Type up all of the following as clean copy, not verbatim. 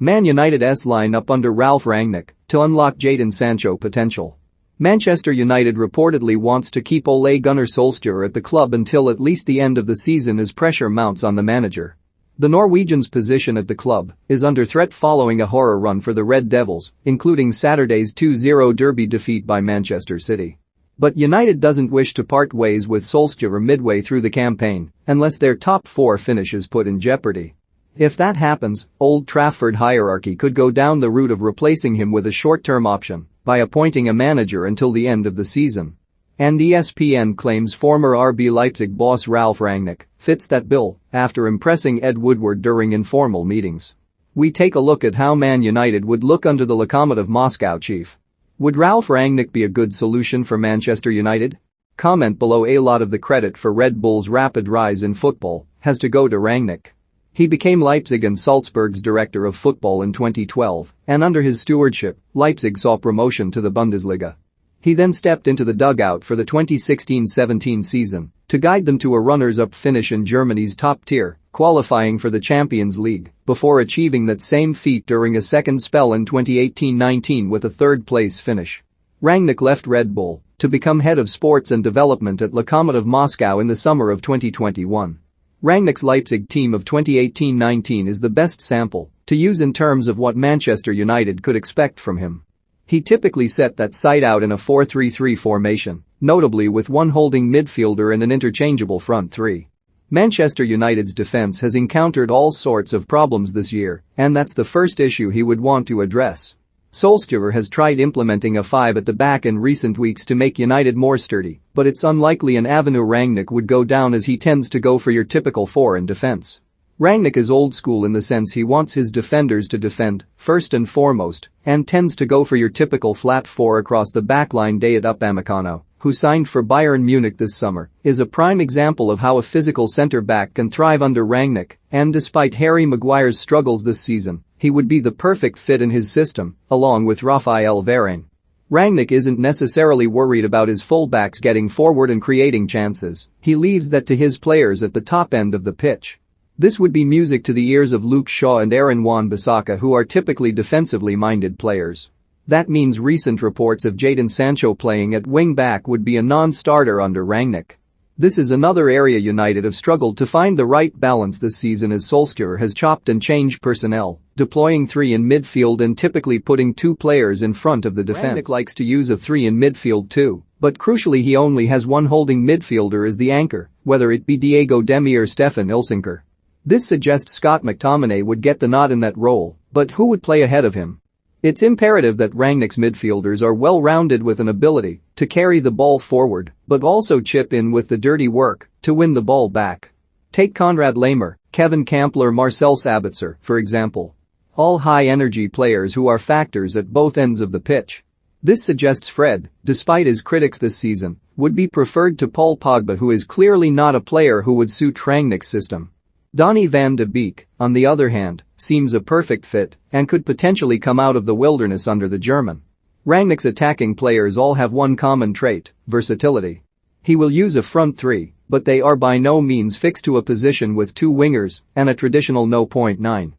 Man United's line-up under Ralf Rangnick to unlock Jadon Sancho potential. Manchester United reportedly wants to keep Ole Gunnar Solskjaer at the club until at least the end of the season as pressure mounts on the manager. The Norwegian's position at the club is under threat following a horror run for the Red Devils, including Saturday's 2-0 derby defeat by Manchester City. But United doesn't wish to part ways with Solskjaer midway through the campaign unless their top four finish is put in jeopardy. If that happens, Old Trafford hierarchy could go down the route of replacing him with a short-term option by appointing a manager until the end of the season. And ESPN claims former RB Leipzig boss Ralf Rangnick fits that bill after impressing Ed Woodward during informal meetings. We take a look at how Man United would look under the Lokomotiv Moscow chief. Would Ralf Rangnick be a good solution for Manchester United? Comment below. A lot of the credit for Red Bull's rapid rise in football has to go to Rangnick. He became Leipzig and Salzburg's director of football in 2012, and under his stewardship, Leipzig saw promotion to the Bundesliga. He then stepped into the dugout for the 2016-17 season to guide them to a runners-up finish in Germany's top tier, qualifying for the Champions League, before achieving that same feat during a second spell in 2018-19 with a third-place finish. Rangnick left Red Bull to become head of sports and development at Lokomotiv Moscow in the summer of 2021. Rangnick's Leipzig team of 2018-19 is the best sample to use in terms of what Manchester United could expect from him. He typically set that side out in a 4-3-3 formation, notably with one holding midfielder and an interchangeable front three. Manchester United's defense has encountered all sorts of problems this year, and that's the first issue he would want to address. Solskjaer has tried implementing a 5 at the back in recent weeks to make United more sturdy, but it's unlikely an avenue Rangnick would go down, as he tends to go for your typical 4 in defense. Rangnick is old school in the sense he wants his defenders to defend, first and foremost, and tends to go for your typical flat 4 across the backline. Dayot Upamecano, who signed for Bayern Munich this summer, is a prime example of how a physical centre-back can thrive under Rangnick, and despite Harry Maguire's struggles this season, he would be the perfect fit in his system, along with Raphael Varane. Rangnick isn't necessarily worried about his fullbacks getting forward and creating chances. He leaves that to his players at the top end of the pitch. This would be music to the ears of Luke Shaw and Aaron Wan-Bissaka, who are typically defensively minded players. That means recent reports of Jadon Sancho playing at wing-back would be a non-starter under Rangnick. This is another area United have struggled to find the right balance this season, as Solskjaer has chopped and changed personnel, deploying 3 in midfield and typically putting 2 players in front of the defense. Rangnick likes to use a 3 in midfield too, but crucially he only has one holding midfielder as the anchor, whether it be Diego Demi or Stefan Ilsanker. This suggests Scott McTominay would get the nod in that role, but who would play ahead of him? It's imperative that Rangnick's midfielders are well-rounded with an ability to carry the ball forward, but also chip in with the dirty work to win the ball back. Take Konrad Laimer, Kevin Campbell or Marcel Sabitzer, for example. All high-energy players who are factors at both ends of the pitch. This suggests Fred, despite his critics this season, would be preferred to Paul Pogba, who is clearly not a player who would suit Rangnick's system. Donny van de Beek, on the other hand, seems a perfect fit and could potentially come out of the wilderness under the German. Rangnick's attacking players all have one common trait: versatility. He will use a front 3, but they are by no means fixed to a position with 2 wingers and a traditional no.9.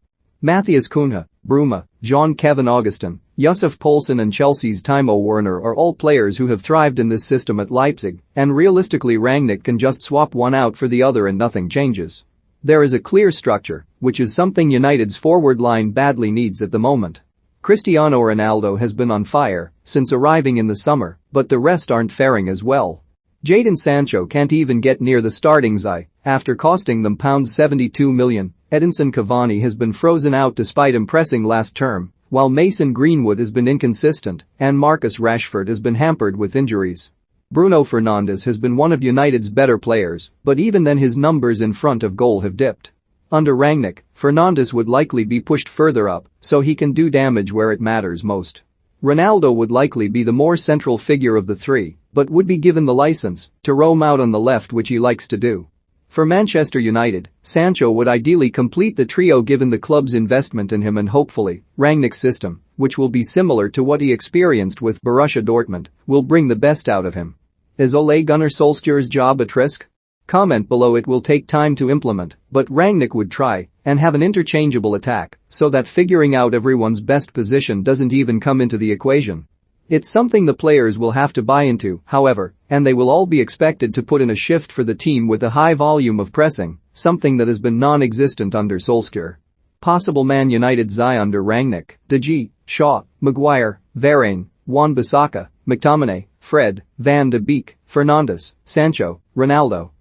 Matthias Cunha, Bruma, Jean-Kevin Augustin, Yusuf Poulsen and Chelsea's Timo Werner are all players who have thrived in this system at Leipzig, and realistically Rangnick can just swap one out for the other and nothing changes. There is a clear structure, which is something United's forward line badly needs at the moment. Cristiano Ronaldo has been on fire since arriving in the summer, but the rest aren't faring as well. Jadon Sancho can't even get near the starting side after costing them £72 million. Edinson Cavani has been frozen out despite impressing last term, while Mason Greenwood has been inconsistent and Marcus Rashford has been hampered with injuries. Bruno Fernandes has been one of United's better players, but even then his numbers in front of goal have dipped. Under Rangnick, Fernandes would likely be pushed further up so he can do damage where it matters most. Ronaldo would likely be the more central figure of the 3, but would be given the license to roam out on the left, which he likes to do. For Manchester United, Sancho would ideally complete the trio given the club's investment in him, and hopefully, Rangnick's system, which will be similar to what he experienced with Borussia Dortmund, will bring the best out of him. Is Ole Gunnar Solskjaer's job at risk? Comment below. It will take time to implement, but Rangnick would try and have an interchangeable attack so that figuring out everyone's best position doesn't even come into the equation. It's something the players will have to buy into, however, and they will all be expected to put in a shift for the team with a high volume of pressing, something that has been non-existent under Solskjaer. Possible Man United's eye under Rangnick: De Gea, Shaw, Maguire, Varane, Wan-Bissaka, McTominay, Fred, Van de Beek, Fernandes, Sancho, Ronaldo.